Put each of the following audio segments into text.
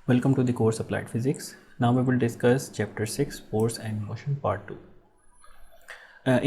Welcome to the course Applied Physics. Now we will discuss chapter 6 Force and Motion part 2.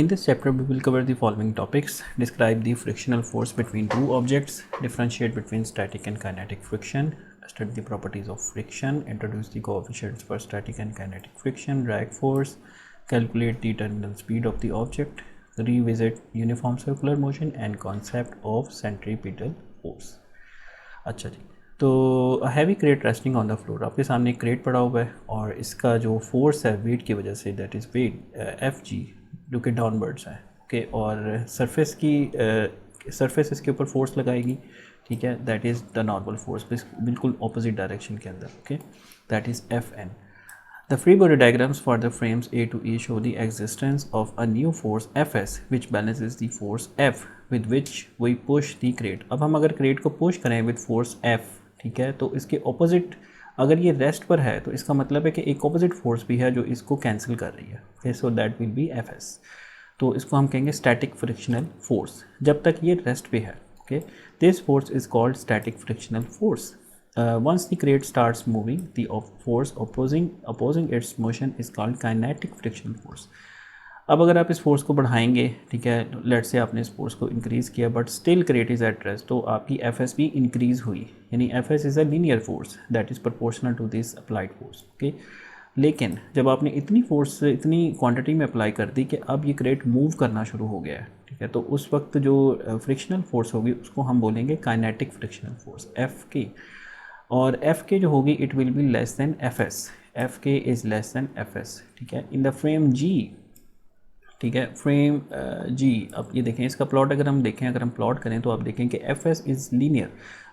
In this chapter we will cover the following topics: describe the frictional force between two objects, differentiate between static and kinetic friction, study the properties of friction, introduce the coefficients for static and kinetic friction, drag force, calculate the terminal speed of the object, revisit uniform circular motion and concept of centripetal force. अच्छा जी, तो heavy crate resting on the floor, आपके सामने एक crate पड़ा हुआ है और इसका जो फोर्स है वेट की वजह से, that is weight F G, जो कि डाउनवर्ड्स है, ओके। और सरफेस इसके ऊपर फोर्स लगाएगी, ठीक है, that is the normal force, बिल्कुल ऑपोजिट डायरेक्शन के अंदर, okay, that is F N. The free body diagrams for the frames A to E show the existence of a new force Fs which balances the force F with which we push the crate. अब हम अगर crate को push करें with force F, ठीक है, तो इसके opposite, अगर ये रेस्ट पर है तो इसका मतलब है कि एक ऑपोजिट फोर्स भी है जो इसको कैंसिल कर रही है, okay, so that will B Fs. तो इसको हम कहेंगे स्टैटिक फ्रिक्शनल फोर्स जब तक ये रेस्ट पे है, okay. This force is called static frictional force. Once the crate starts moving, the force opposing its motion is called kinetic friction force. अब अगर आप इस फोर्स को बढ़ाएंगे, ठीक है, लेट से आपने इस फोर्स को इंक्रीज़ किया but still crate is at rest, तो आपकी एफ एस भी इंक्रीज़ हुई, यानी F S is a linear force that is proportional to this applied force, okay. लेकिन जब आपने इतनी फोर्स इतनी क्वांटिटी में अप्लाई कर दी कि अब ये क्रेट मूव करना शुरू हो गया है, ठीक है, तो उस वक्त जो फ्रिक्शनल फोर्स होगी उसको हम बोलेंगे काइनेटिक फ्रिक्शनल फोर्स, एफ के. और एफ के जो होगी it will be less than F S, F K is less than F S, ठीक है. इन द फ्रेम जी, ठीक है, फ्रेम जी. अब ये देखें, इसका प्लॉट अगर हम देखें, अगर हम प्लॉट करें तो आप देखें कि एफ एस इज़ लीनियर,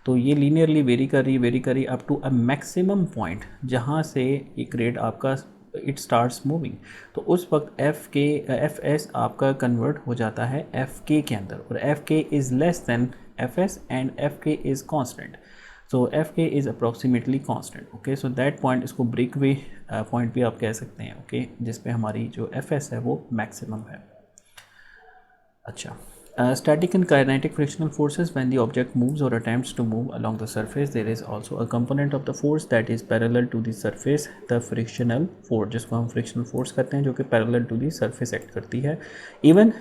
तो ये लीनियरली वेरी कर रही up to a maximum point जहाँ से ये क्रेट आपका इट स्टार्ट्स मूविंग, तो उस वक्त एफ एस आपका कन्वर्ट हो जाता है एफ के अंदर, और F K is less than F S and F K is constant. So F K is approximately constant, okay. So that point, इसको ब्रेक वे पॉइंट भी आप कह सकते हैं, ओके, जिस पे हमारी जो एफ एस है वो मैक्सिमम है. अच्छा, static and kinetic frictional forces. When the object moves or attempts to move along the surface, there is also a component of the force that is parallel to the surface, the frictional force, जिसको हम frictional force कहते हैं, जो कि parallel to the surface act करती है. Even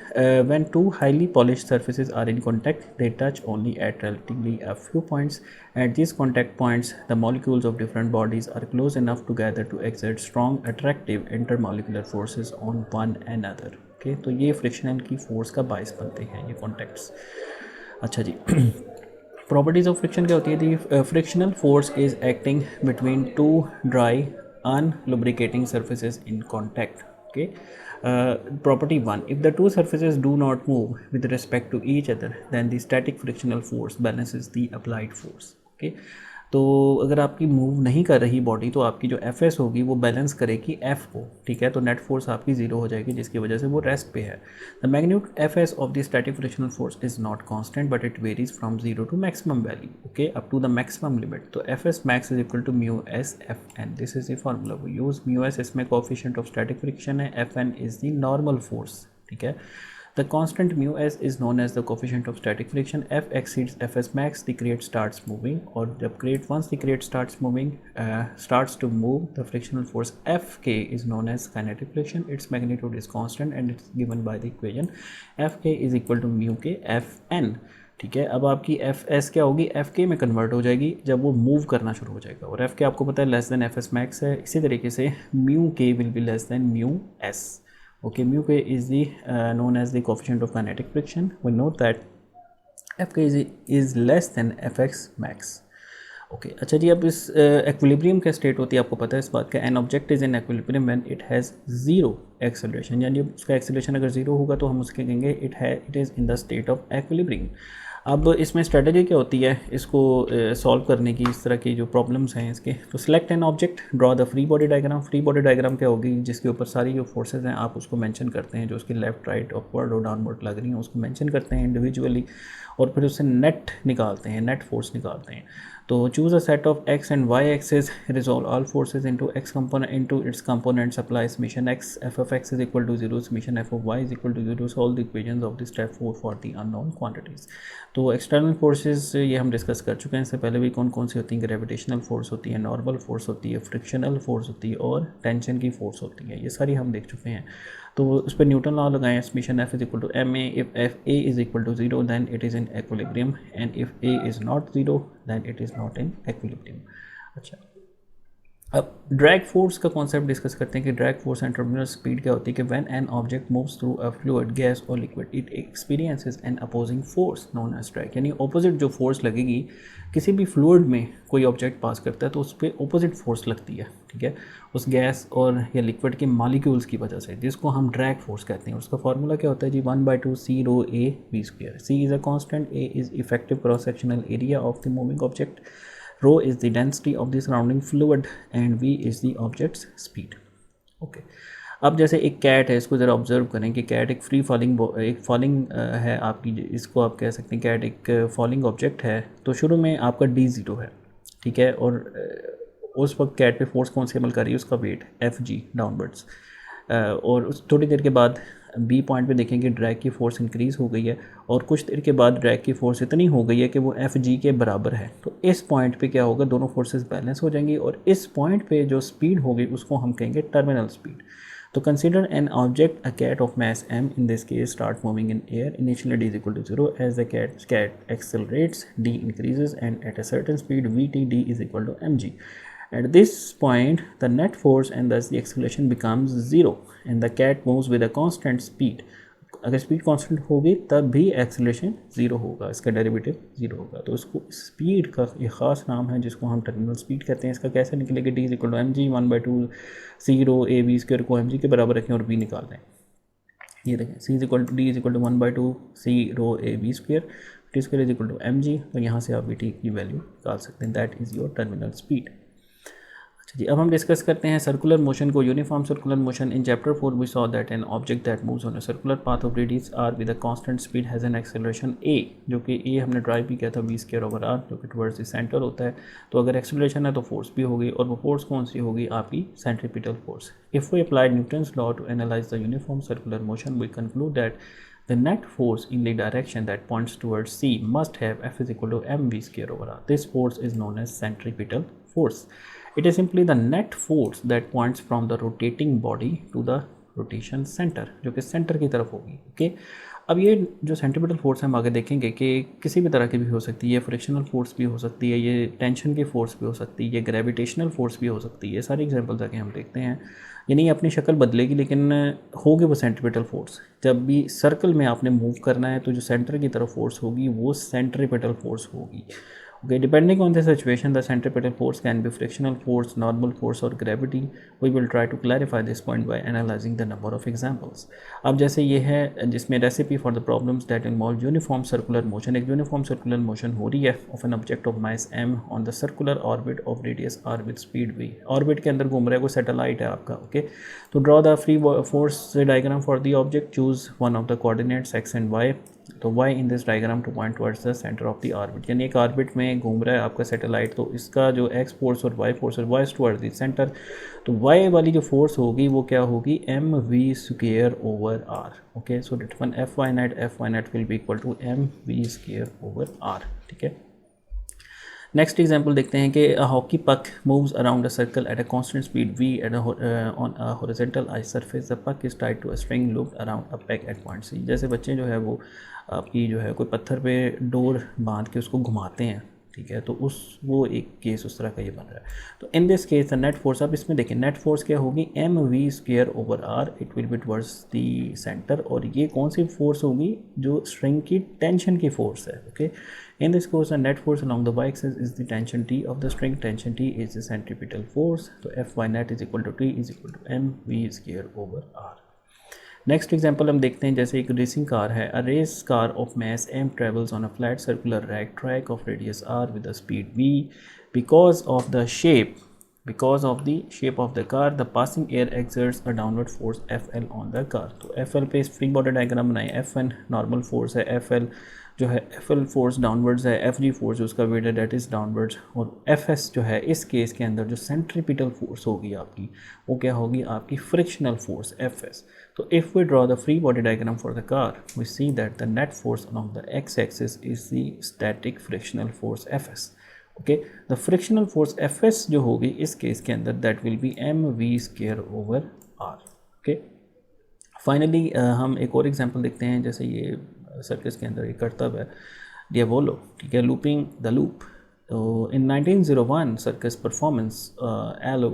when two highly polished surfaces are in contact, they touch only at relatively a few points. At these contact points, the molecules of different bodies are close enough together to exert strong attractive intermolecular forces on one another. Okay, तो ये frictional की force का बायस बनते हैं ये contacts. अच्छा जी, properties of friction क्या होती है? The frictional force is acting between two dry unlubricating surfaces in contact, okay. Property 1, if the two surfaces do not move with respect to each other, then the static frictional force balances the applied force, okay. तो अगर आपकी move नहीं कर रही body तो आपकी जो F S होगी वो बैलेंस करेगी एफ को, ठीक है, तो नेट फोर्स आपकी ज़ीरो हो जाएगी, जिसकी वजह से वो रेस्ट पे है. The magnitude F S of the static frictional force is not constant but it varies from zero to maximum value, okay, up to the maximum limit. तो F S max is equal to mu S F N, this is the formula we use. Mu S इसमें coefficient of static friction है, F N is the normal force, ठीक है. The constant mu s is known as the coefficient of static friction. F exceeds Fs max, the crate starts moving, or once the crate starts moving, starts to move, the frictional force Fk is known as kinetic friction. Its magnitude is constant and it's given by the equation Fk is equal to mu k Fn, ठीक है. अब आपकी F S क्या होगी? F के में convert हो जाएगी जब वो मूव करना शुरू हो जाएगा, और एफ के आपको पता है less than F S max है. इसी तरीके से म्यू के will be less then mu S. Okay, mu k is the known as the coefficient of kinetic friction. We note that f k is less than fx max. Okay, अच्छा जी, अब इस equilibrium क्या state होती है आपको पता है इस बात का. an object is in equilibrium when it has zero acceleration, यानी उसका acceleration अगर ज़ीरो होगा तो हम उसके कहेंगे it is in the state of equilibrium. अब इसमें स्ट्रेटजी क्या होती है इसको सॉल्व करने की, इस तरह की जो प्रॉब्लम्स हैं इसके. तो select an object, draw the free body diagram. Free body diagram क्या होगी? जिसके ऊपर सारी जो फोर्सेज हैं आप उसको मेंशन करते हैं, जो उसके लेफ्ट राइट अपवर्ड और डाउनवर्ड लग रही हैं उसको मेंशन करते हैं इंडिविजुअली, और फिर उससे नेट निकालते हैं, नेट फोर्स निकालते हैं. तो choose a set of x and y axis, resolve all forces into x component into its components, apply summation x f of x is equal to 0, summation f of y is equal to 0, solve the equations of the step 4 for the unknown quantities. तो external forces ये हम discuss कर चुके हैं, इससे पहले भी कौन कौन सी होती हैं, ग्रेविटेशनल फोर्स होती है, नॉर्मल फोर्स होती है, फ्रिक्शनल फोर्स होती है और टेंशन की फोर्स होती है, ये सारी हम देख चुके हैं. तो उस पर न्यूटन लॉ लगाएं, summation F is equal to M A, if F A is equal to 0 then it is in equilibrium and if A is not 0 then it is not in equilibrium. अच्छा, अब drag force का concept discuss करते हैं कि drag force and terminal speed क्या होती है कि when an object moves through a fluid, gas और liquid, it experiences N opposing force known as drag. यानी ऑपोजिट जो फोर्स लगेगी किसी भी फ्लूइड में, कोई ऑब्जेक्ट पास करता है तो उस पर ऑपोजिट फोर्स लगती है, ठीक है, उस गैस और या लिक्विड के मालिक्यूल्स की वजह से, जिसको हम ड्रैग फोर्स कहते हैं. उसका फार्मूला क्या होता है जी, 1/2 c rho a v square. c is a constant, a is effective cross sectional area of the moving object, rho is the density of the surrounding fluid and v is the object's speed. Okay, अब जैसे एक cat है, इसको ज़रा observe करें कि cat एक free falling है आपकी, इसको आप कह सकते हैं कैट एक फॉलिंग ऑब्जेक्ट है. तो शुरू में आपका d0 है, ठीक है, और उस वक्त कैट पे फोर्स कौन सी अमल कर रही है, उसका वेट fg डाउनवर्ड्स, और थोड़ी देर के बाद बी पॉइंट पे देखेंगे ड्रैग की फ़ोर्स इंक्रीज़ हो गई है और कुछ देर के बाद ड्रैग की फ़ोर्स इतनी हो गई है कि वो एफ जी के बराबर है. तो इस पॉइंट पे क्या होगा, दोनों फोर्सेस बैलेंस हो जाएंगी और इस पॉइंट पे जो स्पीड होगी उसको हम कहेंगे टर्मिनल स्पीड. तो consider an object a cat of mass m, in this case start moving in air, initially d is equal to 0, as the cat accelerates d increases and at a certain speed vt d is equal to mg. At this point the net force and thus the acceleration becomes 0 and the cat moves with a constant speed. अगर speed constant होगी तब भी acceleration 0 होगा, इसका derivative 0 होगा. तो इसको speed का एक ख़ास नाम है जिसको हम टर्मिनल स्पीड कहते हैं. इसका कैसे निकलेगा, d is equal to M G, 1/2 c rho a v square को एम जी के बराबर रखें और v निकाल दें. ये देखें, c is equal to d is equal to 1/2 c rho a v square, t square is equal to M G. तो यहाँ से आप vt की वैल्यू निकाल सकते हैं. That is your terminal speed. जी, अब हम डिस्कस करते हैं सर्कुलर मोशन को. Uniform circular motion. In chapter 4 we saw that an object that moves on a circular path of radius r with a constant speed has an acceleration a, जो कि a हमने drive भी किया था v square over r, जो कि towards the centre होता है. तो अगर एक्सेलरेशन है तो फोर्स भी होगी और वो फोर्स कौन सी होगी, आपकी centripetal force. If we apply Newton's law to analyse the uniform circular motion, we conclude that the net force in the direction that points towards c must have f is equal to mv square over r. This force is known as centripetal force. It is simply the net force that points from the rotating body to the rotation center, जो कि centre की तरफ होगी. Okay, अब ये जो centripetal force है हम आगे देखेंगे कि किसी भी तरह की भी हो सकती है. ये फ्रिक्शनल फोर्स भी हो सकती है, ये टेंशन की फोर्स भी हो सकती है, ये ग्रेविटेशनल फोर्स भी हो सकती है. सारी एग्जांपल्स आगे हम देखते हैं. यानी अपनी शक्ल बदलेगी लेकिन होगी वो सेंट्रीपिटल फोर्स. जब भी सर्कल में आपने मूव करना है तो जो सेंटर की तरफ फोर्स होगी वो सेंट्रीपिटल फोर्स होगी. Okay, depending on the situation, the centripetal force can be frictional force, normal force or gravity. We will try to clarify this point by analyzing the number of examples. अब जैसे ये है जिसमें recipe for the problems that involve uniform circular motion. एक uniform circular motion हो रही है of an object of mass m on the circular orbit of radius r with speed v. Orbit के अंदर घूम रहा है, कोई satellite है आपका. Okay, तो draw the free force diagram for the object. Choose one of the coordinates x and y. तो y in this diagram two point towards the centre of the orbit. यानी एक ऑर्बिट में घूम रहा है आपका सैटेलाइट, तो इसका जो x फोर्स और y फोर्स और y टुवर्ड्स द सेंटर, तो y वाली जो फोर्स होगी वो क्या होगी, mv square over r. Okay, so that one fy net will be equal to mv square over r. ठीक है, नेक्स्ट एग्जांपल देखते हैं कि a hockey puck moves around a circle at a constant speed v at on a horizontal ice surface. The puck is tied to a string looped around a peg at point c. जैसे बच्चे जो है वो आपकी जो है कोई पत्थर पे डोर बांध के उसको घुमाते हैं, ठीक है, तो वो एक केस उस तरह का ये बन रहा है. तो in this case the net force, अब इसमें देखिए नेट फोर्स क्या होगी, M V square over R. It will be towards the centre. और ये कौन सी फोर्स होगी, जो स्ट्रिंग की टेंशन की फोर्स है. Okay, in this course the net force along the y-axis is the tension T of the string. Tension T is the centripetal force. So Fy net is equal to T is equal to mv square over r. Next example हम देखते हैं. जैसे एक racing car है. A race car of mass m travels on a flat circular track of radius r with a speed v. Because of the shape of the car, the passing air exerts a downward force Fl on the car. तो Fl पे free body diagram बनाए. F1 normal force है, Fl जो है FL force downwards है, FG force जो उसका wait है डेट इज़ डाउनवर्ड्स, और FS जो है इस केस के अंदर जो सेंट्रीपिटल फोर्स होगी आपकी वो क्या होगी, आपकी फ्रिक्शनल फोर्स FS. तो if we draw the free body diagram for the car we see that the net force along the x axis is the static frictional force FS. Okay, the frictional force FS जो होगी इस case के अंदर that will B mv square over r. Okay, finally हम एक और example देखते हैं. जैसे ये सर्कस के अंदर एक करतब है डियावोलो, ठीक है, लूपिंग द लूप. तो इन 1901 circus performance, Allo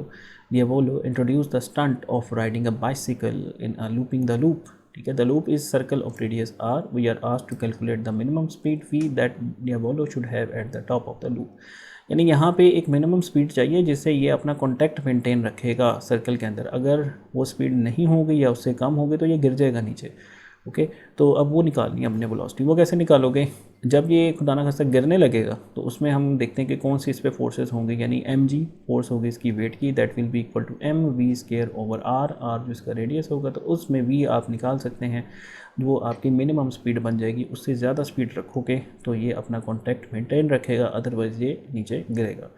Diavolo introduced the stunt of riding a bicycle in a looping the loop. ठीक है, the loop is circle of radius r. We are asked to calculate the minimum speed v that Diavolo should have at the top of the loop. यानी यहाँ पे एक minimum speed चाहिए जिससे ये अपना कॉन्टैक्ट मेंटेन रखेगा सर्कल के अंदर. अगर वो स्पीड नहीं होगी या उससे कम होगी तो ये गिर जाएगा नीचे. ओके, तो अब वो निकालनी है अपने वेलोसिटी. वो कैसे निकालोगे, जब ये खुदा ना खास्ता गिरने लगेगा तो उसमें हम देखते हैं कि कौन सी इस पर फोर्सेस होंगी. यानी mg फोर्स होगी इसकी वेट की, that will be equal to mv square over r जो इसका रेडियस होगा. तो उसमें v आप निकाल सकते हैं, वो आपकी मिनिमम स्पीड बन जाएगी. उससे ज़्यादा स्पीड रखोगे तो ये अपना कॉन्टैक्ट मेंटेन रखेगा, अदरवाइज ये नीचे गिरेगा.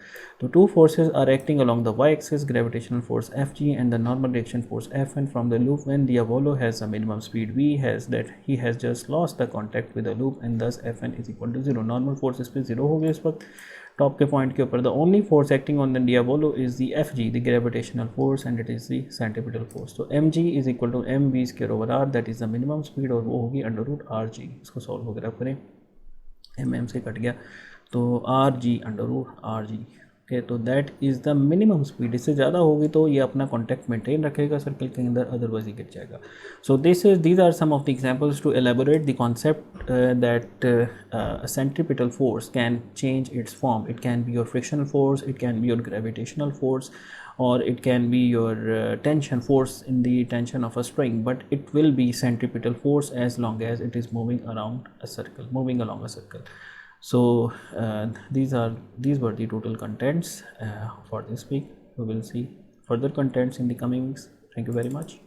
तो two forces are acting along the y axis, gravitational force Fg and the normal direction force Fn from the loop. When Diavolo has a minimum speed v has that he has just lost the contact with the loop and thus Fn is equal to 0. Normal force इस पर 0 हो गया इस वक्त top के point के ऊपर. The only force acting on the Diavolo is the Fg, the gravitational force, and it is the centripetal force. तो mg is equal to mv square over r, that is the minimum speed, और वो होगी under root rg. इसको solve वगैरह करें, mm से cut गया तो rg under root rg. Okay, तो that is the minimum speed. इससे ज़्यादा होगी तो ये अपना कॉन्टैक्ट मेंटेन रखेगा सर्कल के अंदर, अदरवाइज ही गिर जाएगा. So these are some of the examples to elaborate the concept that centripetal force can change its form. It can be your frictional force, it can be your gravitational force, or it can be your tension force in the tension of a spring, but it will be centripetal force as long as it is moving along a circle. So these were the total contents for this week. We will see further contents in the coming weeks. Thank you very much.